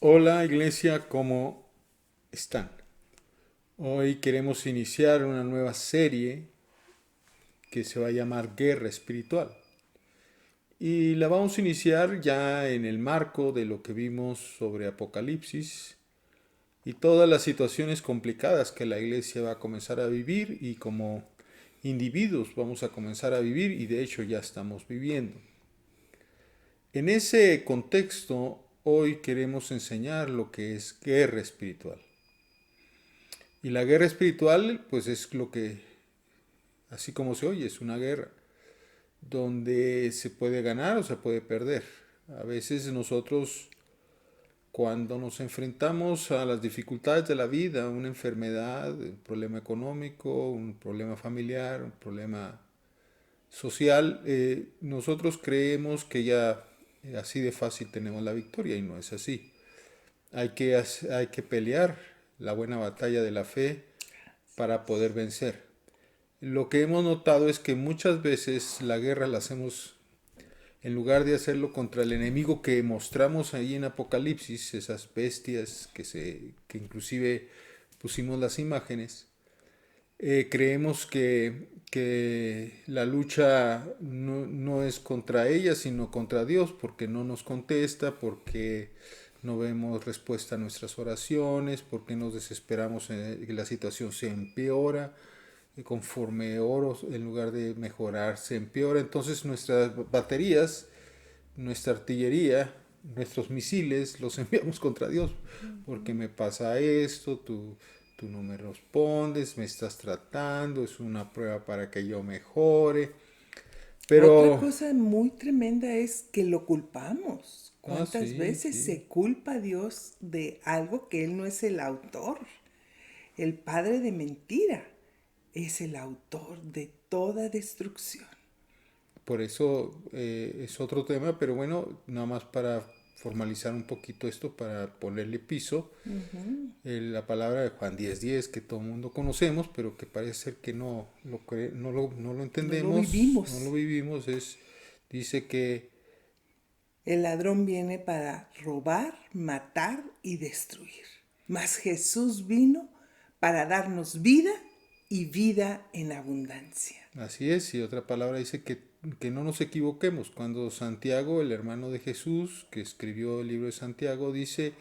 Hola iglesia, ¿cómo están? Hoy queremos iniciar una nueva serie que se va a llamar Guerra Espiritual. Y la vamos a iniciar ya en el marco de lo que vimos sobre Apocalipsis y todas las situaciones complicadas que la iglesia va a comenzar a vivir y como individuos vamos a comenzar a vivir y de hecho ya estamos viviendo. En ese contexto, hoy queremos enseñar lo que es guerra espiritual. Y la guerra espiritual, pues es lo que, así como se oye, es una guerra, donde se puede ganar o se puede perder. A veces nosotros, cuando nos enfrentamos a las dificultades de la vida, una enfermedad, un problema económico, un problema familiar, un problema social, nosotros creemos que ya así de fácil tenemos la victoria y no es así. Hay que pelear la buena batalla de la fe para poder vencer. Lo que hemos notado es que muchas veces la guerra la hacemos, en lugar de hacerlo contra el enemigo que mostramos ahí en Apocalipsis, esas bestias que inclusive pusimos las imágenes, creemos que la lucha no es contra ella, sino contra Dios, porque no nos contesta, porque no vemos respuesta a nuestras oraciones, porque nos desesperamos en que la situación se empeora y conforme oro, en lugar de mejorar, se empeora. Entonces nuestras baterías, nuestra artillería, nuestros misiles los enviamos contra Dios. Porque me pasa esto, tú no me respondes, me estás tratando, es una prueba para que yo mejore. Otra Pero, cosa muy tremenda es que lo culpamos. ¿Cuántas sí, veces sí. se culpa a Dios de algo que Él no es el autor? El padre de mentira es el autor de toda destrucción. Por eso es otro tema, pero bueno, nada más para formalizar un poquito esto, para ponerle piso. La palabra de Juan 10:10 que todo el mundo conocemos, pero que parece ser que no lo No lo entendemos, no lo vivimos. vivimos, dice que El ladrón viene para robar, matar y destruir. Mas Jesús vino para darnos vida y vida en abundancia. así es, y otra palabra dice que no nos equivoquemos. Cuando Santiago, el hermano de Jesús, que escribió el libro de Santiago, dice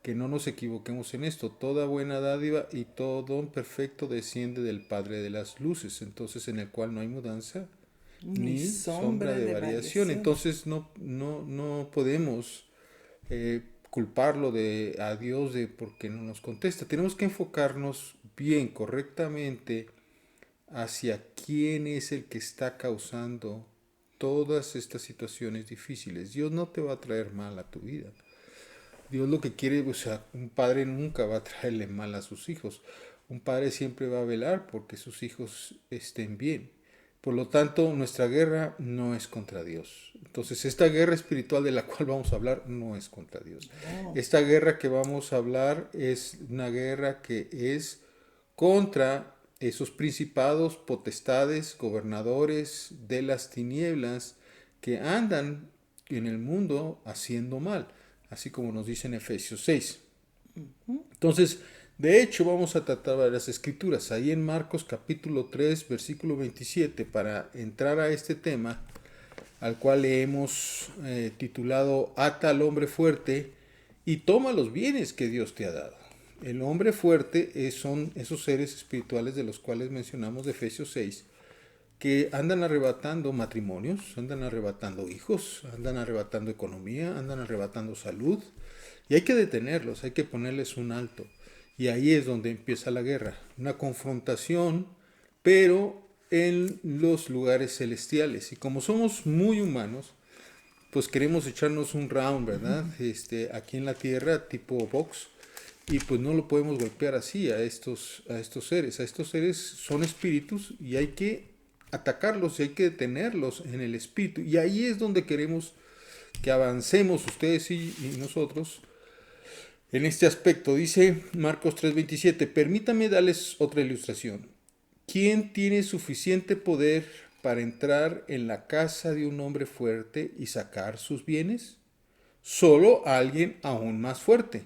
que no nos equivoquemos en esto. Toda buena dádiva y todo don perfecto desciende del Padre de las luces, entonces en el cual no hay mudanza Ni ni sombra sombra de de variación. variación. Entonces no podemos culparlo a Dios de porque no nos contesta. Tenemos que enfocarnos bien, correctamente, hacia quién es el que está causando todas estas situaciones difíciles. Dios no te va a traer mal a tu vida. Dios lo que quiere, o sea, un padre nunca va a traerle mal a sus hijos. Un padre siempre va a velar porque sus hijos estén bien. Por lo tanto, nuestra guerra no es contra Dios. Entonces, esta guerra espiritual de la cual vamos a hablar no es contra Dios. No. Esta guerra que vamos a hablar es una guerra que es contra esos principados, potestades, gobernadores de las tinieblas que andan en el mundo haciendo mal, así como nos dice en Efesios 6. Entonces, de hecho, vamos a tratar las escrituras ahí en Marcos capítulo 3, versículo 27, para entrar a este tema, al cual le hemos titulado Ata al hombre fuerte y toma los bienes que Dios te ha dado. El hombre fuerte son esos seres espirituales de los cuales mencionamos de Efesios 6, que andan arrebatando matrimonios, andan arrebatando hijos, andan arrebatando economía, andan arrebatando salud, y hay que detenerlos, hay que ponerles un alto. Y ahí es donde empieza la guerra, una confrontación, pero en los lugares celestiales. Y como somos muy humanos, pues queremos echarnos un round, ¿verdad? Aquí en la tierra, tipo box, y pues no lo podemos golpear así a estos seres. A estos seres son espíritus y hay que atacarlos y hay que detenerlos en el espíritu. Y ahí es donde queremos que avancemos ustedes y nosotros en este aspecto. Dice Marcos 3:27, permítame darles otra ilustración. ¿Quién tiene suficiente poder para entrar en la casa de un hombre fuerte y sacar sus bienes? solo alguien aún más fuerte,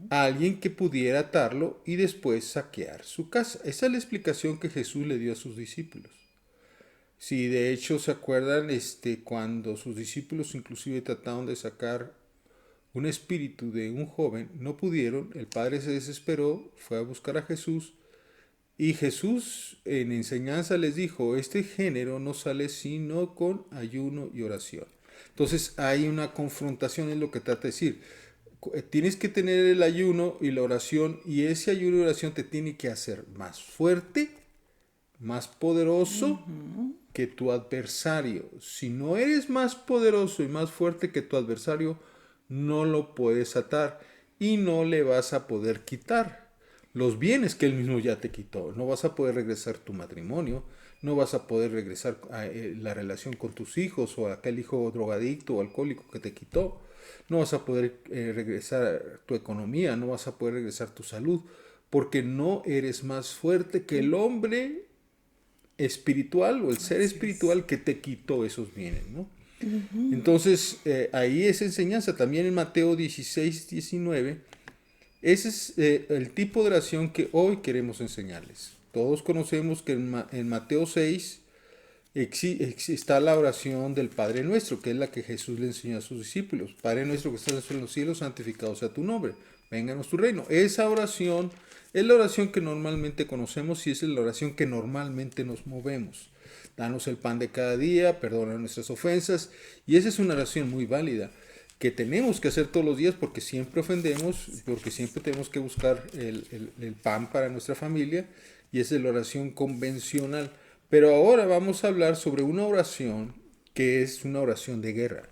alguien que pudiera atarlo y después saquear su casa. Esa es la explicación que Jesús le dio a sus discípulos. Si de hecho se acuerdan, cuando sus discípulos inclusive trataron de sacar un espíritu de un joven, no pudieron, el padre se desesperó, fue a buscar a Jesús y Jesús en enseñanza les dijo, este género no sale sino con ayuno y oración. Entonces hay una confrontación en lo que trata de decir. Tienes que tener el ayuno y la oración y ese ayuno y oración te tiene que hacer más fuerte, más poderoso que tu adversario. Si no eres más poderoso y más fuerte que tu adversario, no lo puedes atar y no le vas a poder quitar los bienes que él mismo ya te quitó. No vas a poder regresar tu matrimonio, no vas a poder regresar a la relación con tus hijos o a aquel hijo drogadicto o alcohólico que te quitó. No vas a poder regresar tu economía, no vas a poder regresar tu salud, porque no eres más fuerte que el hombre espiritual o el ser espiritual que te quitó esos bienes, ¿no? Entonces, ahí es enseñanza. También en Mateo 16, 19, ese es el tipo de oración que hoy queremos enseñarles. Todos conocemos que en Mateo 6 está la oración del Padre Nuestro, que es la que Jesús le enseñó a sus discípulos. Padre Nuestro que estás en los cielos, santificado sea tu nombre. Vénganos tu reino. Esa oración es la oración que normalmente conocemos y es la oración que normalmente nos movemos. Danos el pan de cada día, perdona nuestras ofensas. Y esa es una oración muy válida que tenemos que hacer todos los días porque siempre ofendemos, porque siempre tenemos que buscar el pan para nuestra familia y esa es la oración convencional. Pero ahora vamos a hablar sobre una oración que es una oración de guerra,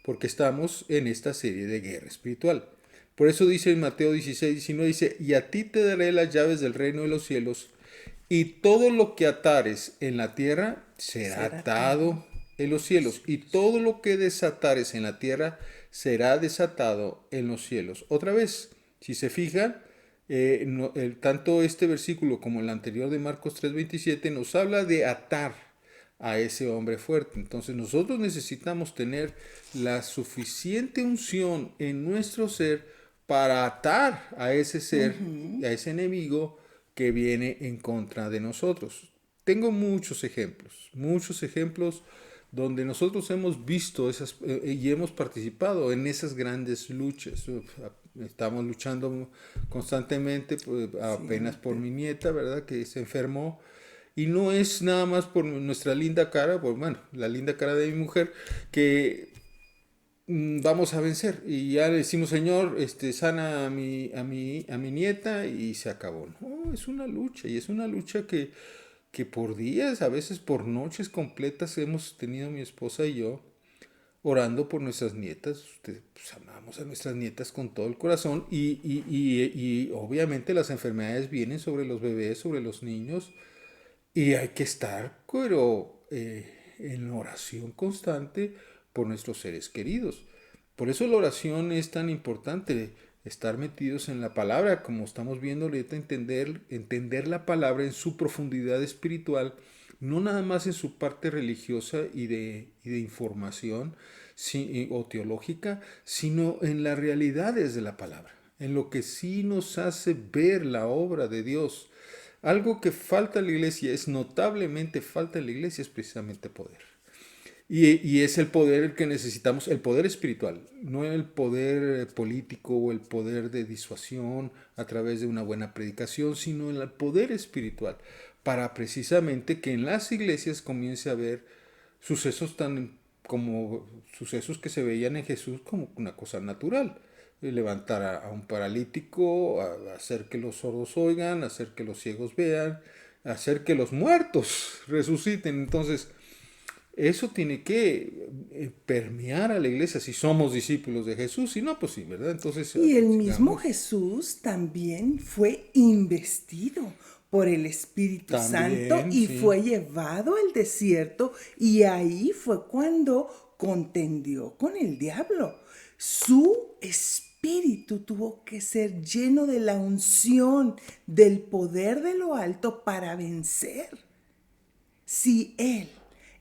porque estamos en esta serie de guerra espiritual. Por eso dice en Mateo 16, 19, dice, y a ti te daré las llaves del reino de los cielos, y todo lo que atares en la tierra será atado en los cielos, y todo lo que desatares en la tierra será desatado en los cielos. Otra vez, si se fijan, tanto este versículo como el anterior de Marcos 3:27 nos habla de atar a ese hombre fuerte. Entonces nosotros necesitamos tener la suficiente unción en nuestro ser para atar a ese ser, a ese enemigo que viene en contra de nosotros. Tengo muchos ejemplos donde nosotros hemos visto esas y hemos participado en esas grandes luchas. Estamos luchando constantemente, pues, apenas por mi nieta, ¿verdad? Que se enfermó. Y no es nada más por nuestra linda cara, bueno, la linda cara de mi mujer, que vamos a vencer. Y ya le decimos, Señor, sana a mi nieta y se acabó. No, es una lucha y es una lucha que por días, a veces por noches completas hemos tenido mi esposa y yo orando por nuestras nietas. Pues, amamos a nuestras nietas con todo el corazón y obviamente las enfermedades vienen sobre los bebés, sobre los niños y hay que estar, pero en oración constante por nuestros seres queridos. Por eso la oración es tan importante, estar metidos en la palabra, como estamos viendo ahorita, entender la palabra en su profundidad espiritual, no nada más en su parte religiosa y de información o teológica, sino en las realidades de la palabra, en lo que sí nos hace ver la obra de Dios. Algo que falta en la iglesia, es notablemente falta en la iglesia, es precisamente poder. Y es el poder el que necesitamos, el poder espiritual, no el poder político o el poder de disuasión a través de una buena predicación, sino el poder espiritual, para precisamente que en las iglesias comience a haber sucesos como sucesos que se veían en Jesús como una cosa natural. Levantar a un paralítico, hacer que los sordos oigan, hacer que los ciegos vean, hacer que los muertos resuciten. Entonces, eso tiene que permear a la iglesia si somos discípulos de Jesús. Si no, pues sí, ¿verdad? Entonces, Y el mismo sigamos. Jesús también fue investido por el Espíritu Santo También, y sí. fue llevado al desierto y ahí fue cuando contendió con el diablo. Su espíritu tuvo que ser lleno de la unción, del poder de lo alto para vencer. Si Él,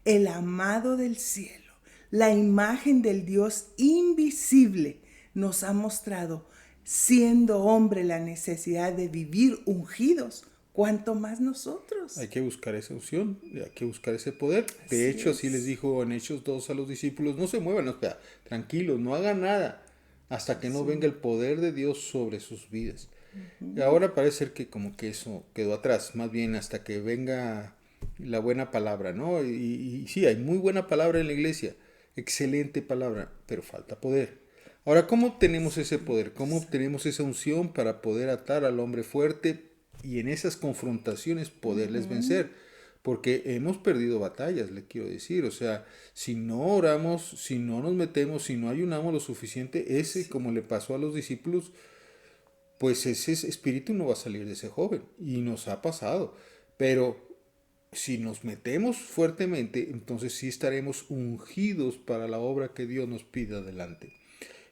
el amado del cielo, la imagen del Dios invisible, nos ha mostrado, siendo hombre, la necesidad de vivir ungidos, cuanto más nosotros. Hay que buscar esa unción, hay que buscar ese poder. De hecho, así les dijo en Hechos 2 a los discípulos, no se muevan, o sea, tranquilos, no hagan nada hasta que no venga el poder de Dios sobre sus vidas. Y ahora parece ser que como que eso quedó atrás, más bien hasta que venga la buena palabra, ¿no? Y sí, hay muy buena palabra en la iglesia, excelente palabra, pero falta poder. Ahora, ¿cómo obtenemos ese poder? ¿Cómo obtenemos esa unción para poder atar al hombre fuerte y en esas confrontaciones poderles vencer? Porque hemos perdido batallas, le quiero decir. O sea, si no oramos, si no nos metemos, si no ayunamos lo suficiente, como le pasó a los discípulos, pues ese espíritu no va a salir de ese joven. Y nos ha pasado. Pero si nos metemos fuertemente, entonces sí estaremos ungidos para la obra que Dios nos pida adelante.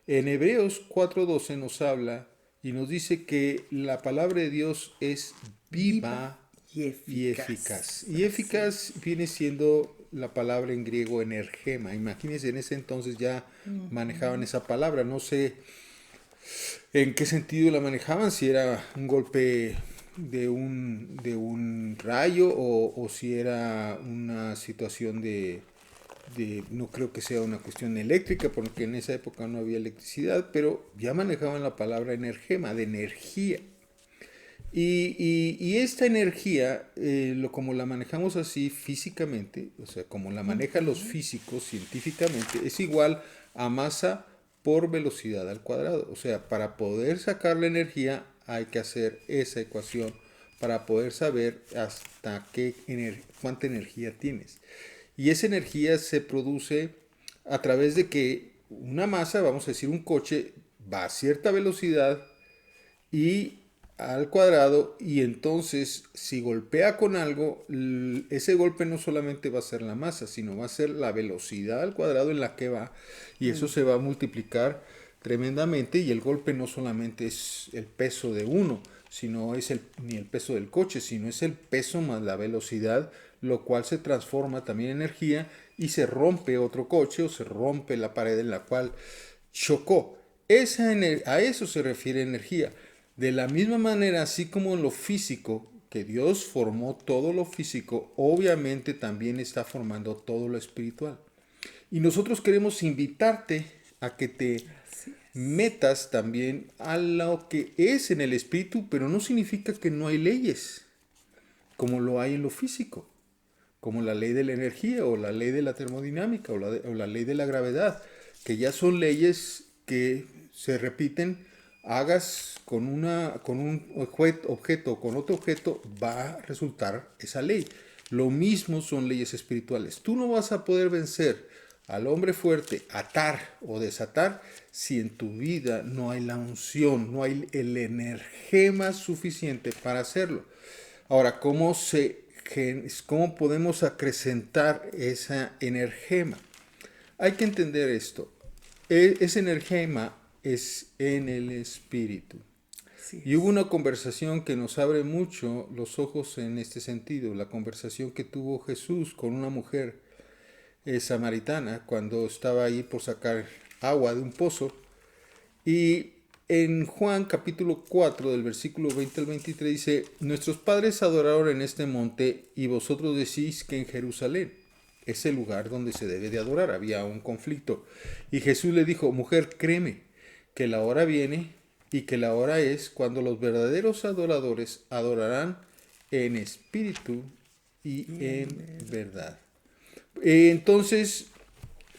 En Hebreos 4:12 nos habla y nos dice que la palabra de Dios es viva y eficaz. Y eficaz viene siendo la palabra en griego energema. Imagínense, en ese entonces ya manejaban esa palabra. No sé en qué sentido la manejaban, si era un golpe de un rayo o si era una situación no creo que sea una cuestión eléctrica, porque en esa época no había electricidad, pero ya manejaban la palabra energema, de energía. Y esta energía, como la manejamos así físicamente, o sea, como la manejan los físicos científicamente, es igual a masa por velocidad al cuadrado. O sea, para poder sacar la energía hay que hacer esa ecuación para poder saber hasta cuánta energía tienes. Y esa energía se produce a través de que una masa, vamos a decir un coche, va a cierta velocidad y al cuadrado, y entonces si golpea con algo, ese golpe no solamente va a ser la masa, sino va a ser la velocidad al cuadrado en la que va, y eso se va a multiplicar tremendamente, y el golpe no solamente es el peso de uno, sino es ni el peso del coche, sino es el peso más la velocidad, lo cual se transforma también en energía y se rompe otro coche o se rompe la pared en la cual chocó. A eso se refiere energía. De la misma manera, así como en lo físico, que Dios formó todo lo físico, obviamente también está formando todo lo espiritual. Y nosotros queremos invitarte a que te metas también a lo que es en el espíritu, pero no significa que no hay leyes, como lo hay en lo físico, como la ley de la energía o la ley de la termodinámica o la ley de la gravedad, que ya son leyes que se repiten. Hagas con un objeto o con otro objeto, va a resultar esa ley. Lo mismo son leyes espirituales. Tú no vas a poder vencer al hombre fuerte, atar o desatar, si en tu vida no hay la unción, no hay el energema suficiente para hacerlo. Ahora, ¿cómo podemos acrecentar esa energema? Hay que entender esto. Ese energema es en el espíritu. Y hubo una conversación que nos abre mucho los ojos en este sentido, la conversación que tuvo Jesús con una mujer samaritana cuando estaba ahí por sacar agua de un pozo. Y en Juan capítulo 4 del versículo 20 al 23 dice: nuestros padres adoraron en este monte y vosotros decís que en Jerusalén es el lugar donde se debe de adorar. Había un conflicto. Y Jesús le dijo: mujer, créeme que la hora viene y que la hora es cuando los verdaderos adoradores adorarán en espíritu y en verdad. Entonces,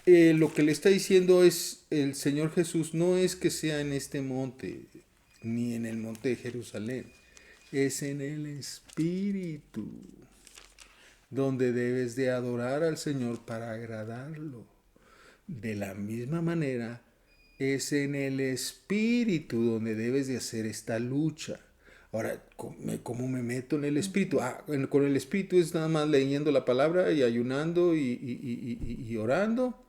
lo que le está diciendo es el Señor Jesús, no es que sea en este monte, ni en el monte de Jerusalén, es en el espíritu donde debes de adorar al Señor para agradarlo. De la misma manera, es en el espíritu donde debes de hacer esta lucha. Ahora, ¿cómo me meto en el espíritu? Con el espíritu es nada más leyendo la palabra y ayunando y orando.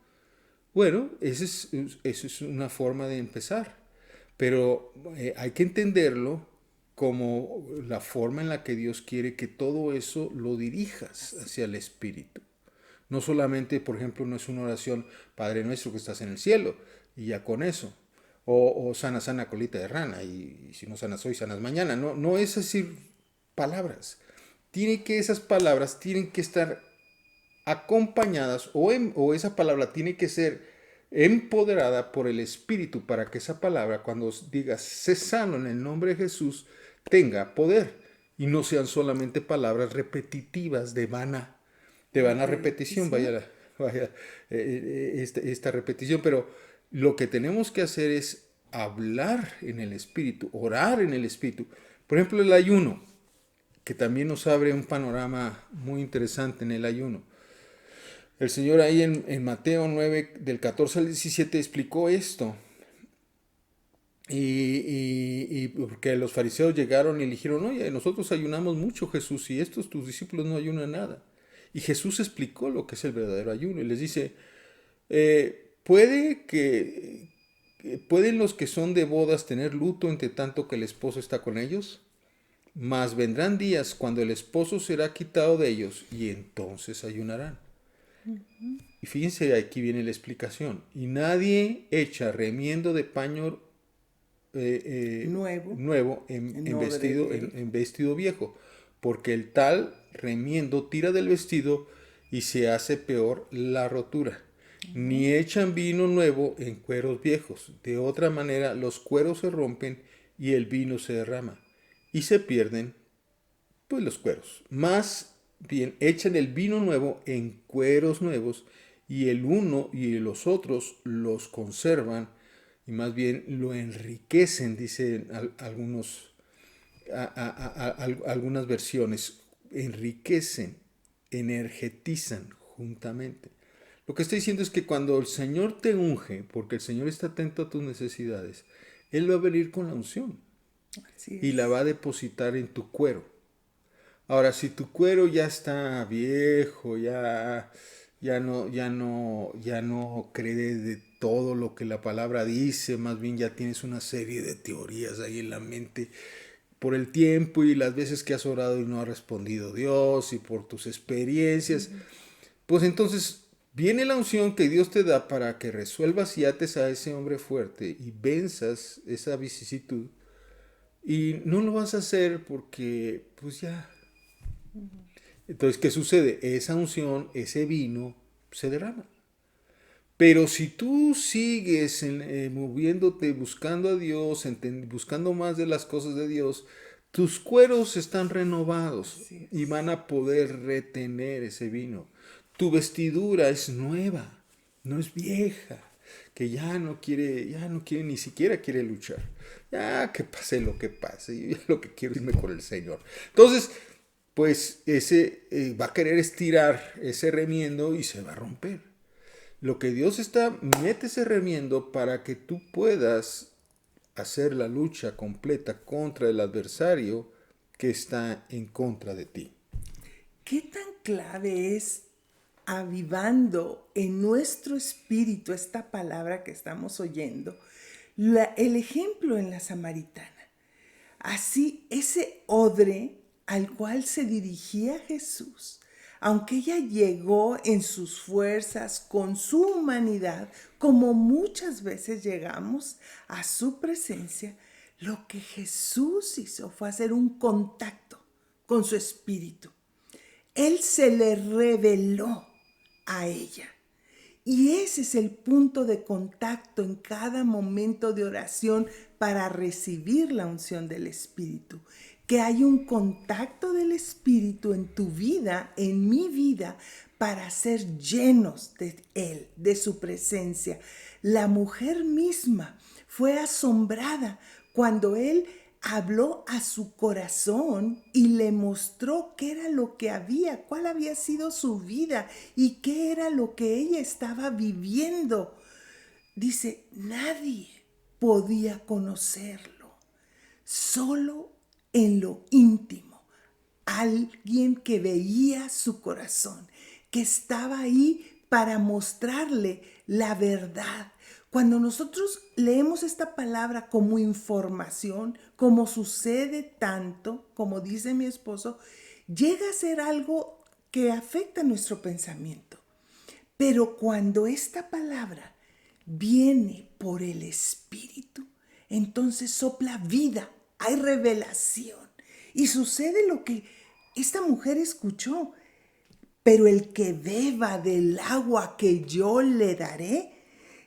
Bueno, esa es una forma de empezar. Pero hay que entenderlo como la forma en la que Dios quiere que todo eso lo dirijas hacia el espíritu. No solamente, por ejemplo, no es una oración Padre nuestro que estás en el cielo y ya con eso. O sana, sana colita de rana y si no sanas hoy, sanas mañana. No, no es decir palabras. Esas palabras tienen que estar acompañadas o esa palabra tiene que ser empoderada por el Espíritu para que esa palabra, cuando digas sé sano en el nombre de Jesús, tenga poder y no sean solamente palabras repetitivas de vana repetición, vaya esta repetición, pero lo que tenemos que hacer es hablar en el Espíritu, orar en el Espíritu. Por ejemplo, el ayuno, que también nos abre un panorama muy interesante en el ayuno. El Señor ahí en Mateo 9, del 14 al 17, explicó esto. Y porque los fariseos llegaron y le dijeron, oye, nosotros ayunamos mucho, Jesús, y estos tus discípulos no ayunan nada. Y Jesús explicó lo que es el verdadero ayuno y les dice, ¿pueden los que son de bodas tener luto entre tanto que el esposo está con ellos? Mas vendrán días cuando el esposo será quitado de ellos y entonces ayunarán. Y fíjense, aquí viene la explicación. Y nadie echa remiendo de paño nuevo en vestido viejo, porque el tal remiendo tira del vestido y se hace peor la rotura. Ni echan vino nuevo en cueros viejos. De otra manera, los cueros se rompen y el vino se derrama y se pierden pues los cueros. Más bien echan el vino nuevo en cueros nuevos y el uno y los otros los conservan y más bien lo enriquecen, dicen algunas versiones, enriquecen, energetizan juntamente. Lo que estoy diciendo es que cuando el Señor te unge, porque el Señor está atento a tus necesidades, Él va a venir con la unción y la va a depositar en tu cuero. Ahora, si tu cuero ya está viejo, ya no cree de todo lo que la palabra dice, más bien ya tienes una serie de teorías ahí en la mente por el tiempo y las veces que has orado y no ha respondido Dios y por tus experiencias, pues entonces viene la unción que Dios te da para que resuelvas y ates a ese hombre fuerte y venzas esa vicisitud y no lo vas a hacer porque pues ya. Entonces, ¿qué sucede? Esa unción, ese vino, se derrama. Pero si tú sigues moviéndote, buscando a Dios, buscando más de las cosas de Dios, tus cueros están renovados y van a poder retener ese vino. Tu vestidura es nueva, no es vieja, que ya no quiere, ni siquiera quiere luchar. Ya que pase lo que pase, yo lo que quiero es irme con el Señor. Entonces, pues ese va a querer estirar ese remiendo y se va a romper. Lo que Dios mete ese remiendo para que tú puedas hacer la lucha completa contra el adversario que está en contra de ti. ¿Qué tan clave es avivando en nuestro espíritu esta palabra que estamos oyendo? El ejemplo en la samaritana. Así, ese odre al cual se dirigía Jesús, aunque ella llegó en sus fuerzas, con su humanidad, como muchas veces llegamos a su presencia, lo que Jesús hizo fue hacer un contacto con su espíritu. Él se le reveló a ella. Y ese es el punto de contacto en cada momento de oración para recibir la unción del Espíritu. Que hay un contacto del Espíritu en tu vida, en mi vida, para ser llenos de Él, de su presencia. La mujer misma fue asombrada cuando Él habló a su corazón y le mostró qué era lo que había, cuál había sido su vida y qué era lo que ella estaba viviendo. Dice, nadie podía conocerlo, solo en lo íntimo, alguien que veía su corazón, que estaba ahí para mostrarle la verdad. Cuando nosotros leemos esta palabra como información, como sucede tanto, como dice mi esposo, llega a ser algo que afecta nuestro pensamiento. Pero cuando esta palabra viene por el Espíritu, entonces sopla vida, hay revelación. Y sucede lo que esta mujer escuchó. Pero el que beba del agua que yo le daré,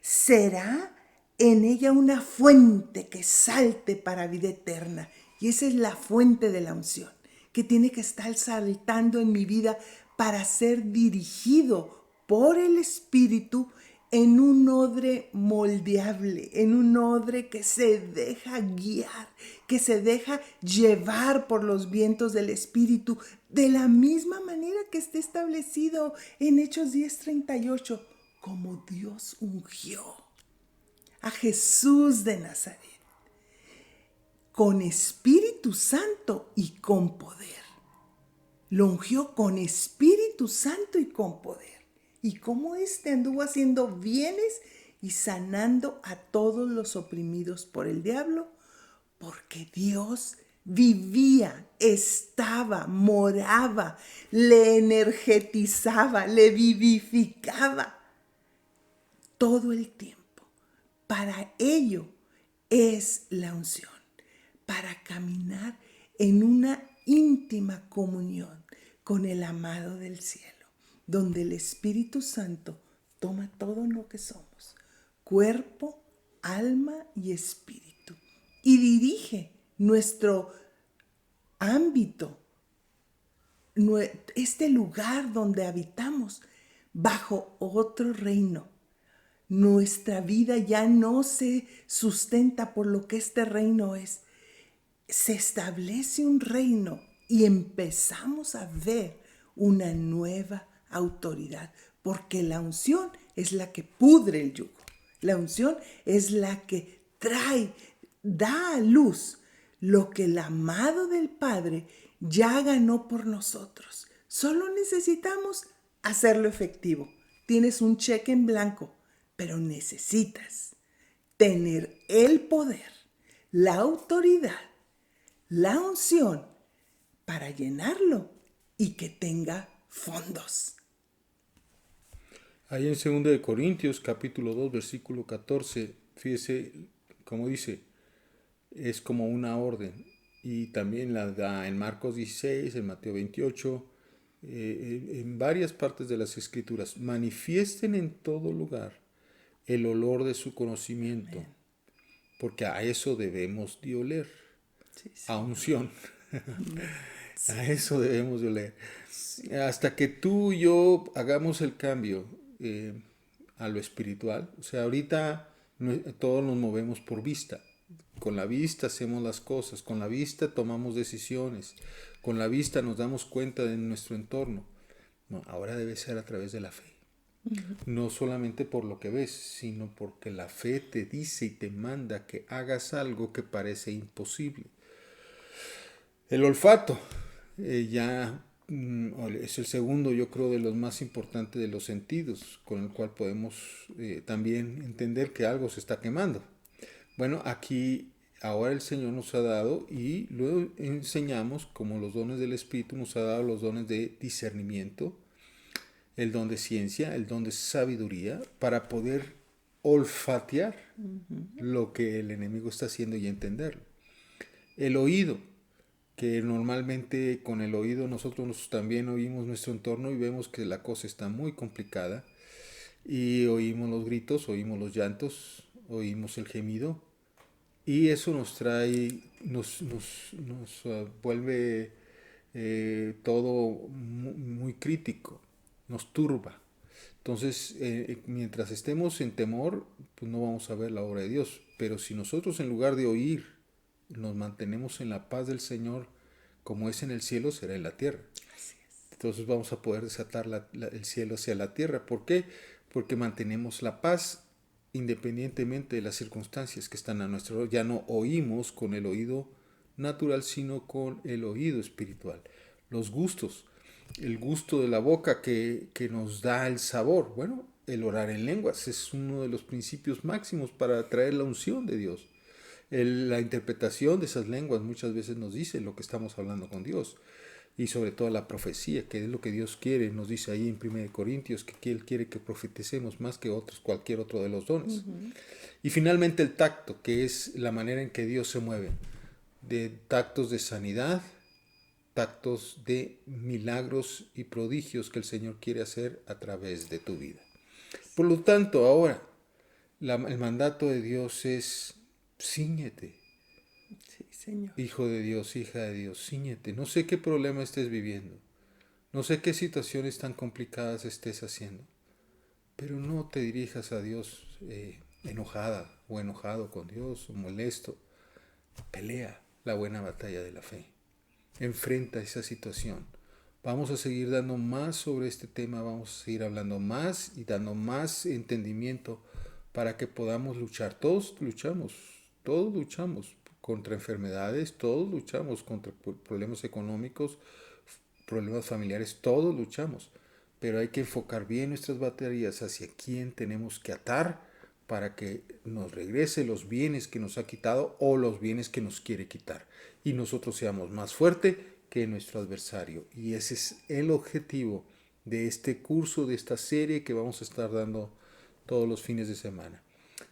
será en ella una fuente que salte para vida eterna. Y esa es la fuente de la unción, que tiene que estar saltando en mi vida para ser dirigido por el Espíritu en un odre moldeable, en un odre que se deja guiar, que se deja llevar por los vientos del Espíritu, de la misma manera que está establecido en Hechos 10:38, como Dios ungió a Jesús de Nazaret, con Espíritu Santo y con poder. Lo ungió con Espíritu Santo y con poder. Y como anduvo haciendo bienes y sanando a todos los oprimidos por el diablo, porque Dios vivía, estaba, moraba, le energetizaba, le vivificaba todo el tiempo. Para ello es la unción, para caminar en una íntima comunión con el amado del cielo, donde el Espíritu Santo toma todo lo que somos, cuerpo, alma y espíritu, y dirige nuestro ámbito, este lugar donde habitamos, bajo otro reino. Nuestra vida ya no se sustenta por lo que este reino es. Se establece un reino y empezamos a ver una nueva autoridad, porque la unción es la que pudre el yugo. La unción es la que da a luz lo que el amado del Padre ya ganó por nosotros. Solo necesitamos hacerlo efectivo. Tienes un cheque en blanco, pero necesitas tener el poder, la autoridad, la unción para llenarlo y que tenga fondos. Ahí en 2 Corintios capítulo 2 versículo 14, fíjese como dice, es como una orden. Y también la da en Marcos 16, en Mateo 28, en varias partes de las Escrituras. Manifiesten en todo lugar el olor de su conocimiento, porque a eso debemos de oler, Sí, sí. a unción. A eso debemos de oler. Hasta que tú y yo hagamos el cambio a lo espiritual. O sea, ahorita todos nos movemos por vista. Con la vista hacemos las cosas, con la vista tomamos decisiones, con la vista nos damos cuenta de nuestro entorno. No, ahora debe ser a través de la fe. No solamente por lo que ves, sino porque la fe te dice y te manda que hagas algo que parece imposible. El olfato ya es el segundo, yo creo, de los más importantes de los sentidos, con el cual podemos también entender que algo se está quemando. Bueno, aquí ahora el Señor nos ha dado, y luego enseñamos como los dones del Espíritu, nos ha dado los dones de discernimiento, el don de ciencia, el don de sabiduría, para poder olfatear lo que el enemigo está haciendo y entenderlo. El oído, que normalmente con el oído nosotros también oímos nuestro entorno y vemos que la cosa está muy complicada, y oímos los gritos, oímos los llantos, oímos el gemido, y eso nos trae, nos vuelve todo muy crítico, nos turba. Entonces, mientras estemos en temor, pues no vamos a ver la obra de Dios. Pero si nosotros, en lugar de oír, nos mantenemos en la paz del Señor, como es en el cielo, será en la tierra. Así es. Entonces vamos a poder desatar el cielo hacia la tierra. ¿Por qué? Porque mantenemos la paz independientemente de las circunstancias que están a nuestro alrededor. Ya no oímos con el oído natural, sino con el oído espiritual. Los gustos, el gusto de la boca que nos da el sabor. Bueno, el orar en lenguas es uno de los principios máximos para atraer la unción de Dios. La interpretación de esas lenguas muchas veces nos dice lo que estamos hablando con Dios. y sobre todo la profecía, que es lo que Dios quiere. Nos dice ahí en 1 Corintios que Él quiere que profeticemos más que otros, cualquier otro de los dones. Y finalmente el tacto, que es la manera en que Dios se mueve, de tactos de sanidad, tactos de milagros y prodigios que el Señor quiere hacer a través de tu vida. Por lo tanto, ahora, el mandato de Dios es: cíñete. Sí, Señor. Hijo de Dios, hija de Dios, cíñete. No sé qué problema estés viviendo, no sé qué situaciones tan complicadas estés haciendo, pero no te dirijas a Dios enojada o enojado con Dios o molesto. Pelea la buena batalla de la fe. Enfrenta esa situación. Vamos a seguir dando más sobre este tema, vamos a seguir hablando más y dando más entendimiento para que podamos luchar. Todos luchamos contra enfermedades, todos luchamos contra problemas económicos, problemas familiares, todos luchamos. Pero hay que enfocar bien nuestras baterías hacia quién tenemos que atar para que nos regrese los bienes que nos ha quitado o los bienes que nos quiere quitar. Y nosotros seamos más fuertes que nuestro adversario. Y ese es el objetivo de este curso, de esta serie que vamos a estar dando todos los fines de semana.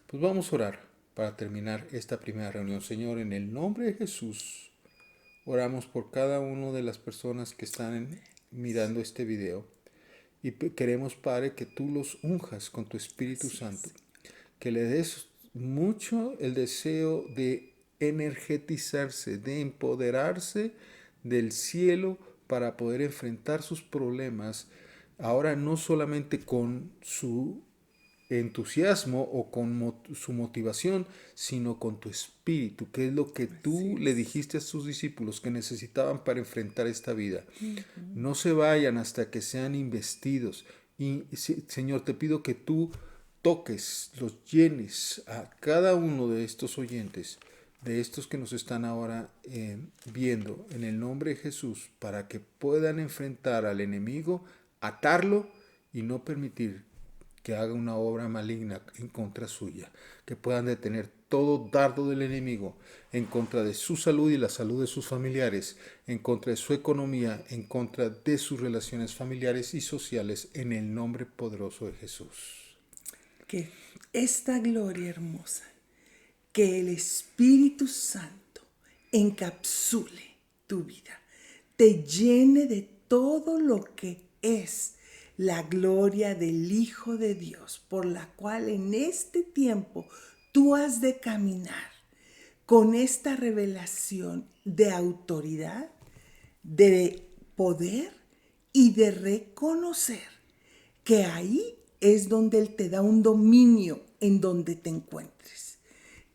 Pues vamos a orar para terminar esta primera reunión. Señor, en el nombre de Jesús, oramos por cada una de las personas que están mirando este video. Y queremos, Padre, que tú los unjas con tu Espíritu Santo. Que le des mucho el deseo de energetizarse, de empoderarse del cielo para poder enfrentar sus problemas, ahora no solamente con su entusiasmo o con su motivación, sino con tu espíritu, que es lo que tú le dijiste a sus discípulos que necesitaban para enfrentar esta vida. No se vayan hasta que sean investidos. Y Señor, te pido que tú toques, los llenes a cada uno de estos oyentes, de estos que nos están ahora viendo, en el nombre de Jesús, para que puedan enfrentar al enemigo, atarlo y no permitir que haga una obra maligna en contra suya, que puedan detener todo dardo del enemigo en contra de su salud y la salud de sus familiares, en contra de su economía, en contra de sus relaciones familiares y sociales, en el nombre poderoso de Jesús. Que esta gloria hermosa, que el Espíritu Santo encapsule tu vida, te llene de todo lo que es la gloria del Hijo de Dios, por la cual en este tiempo tú has de caminar con esta revelación de autoridad, de poder y de reconocer que ahí es donde Él te da un dominio en donde te encuentres.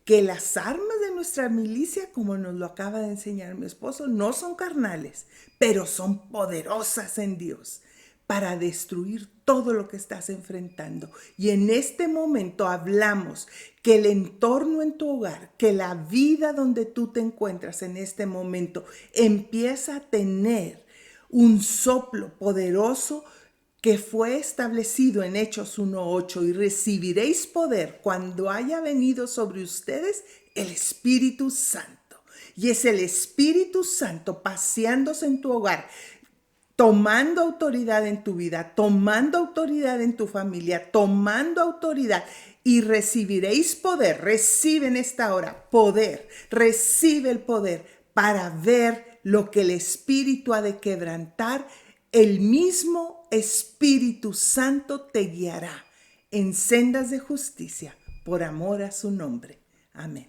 Que las armas de nuestra milicia, como nos lo acaba de enseñar mi esposo, no son carnales, pero son poderosas en Dios para destruir todo lo que estás enfrentando. Y en este momento hablamos que el entorno en tu hogar, que la vida donde tú te encuentras en este momento empieza a tener un soplo poderoso que fue establecido en Hechos 1:8, y recibiréis poder cuando haya venido sobre ustedes el Espíritu Santo. Y es el Espíritu Santo paseándose en tu hogar, tomando autoridad en tu vida, tomando autoridad en tu familia, tomando autoridad, y recibiréis poder. Recibe en esta hora poder, recibe el poder para ver lo que el Espíritu ha de quebrantar. El mismo Espíritu Santo te guiará en sendas de justicia por amor a su nombre. Amén.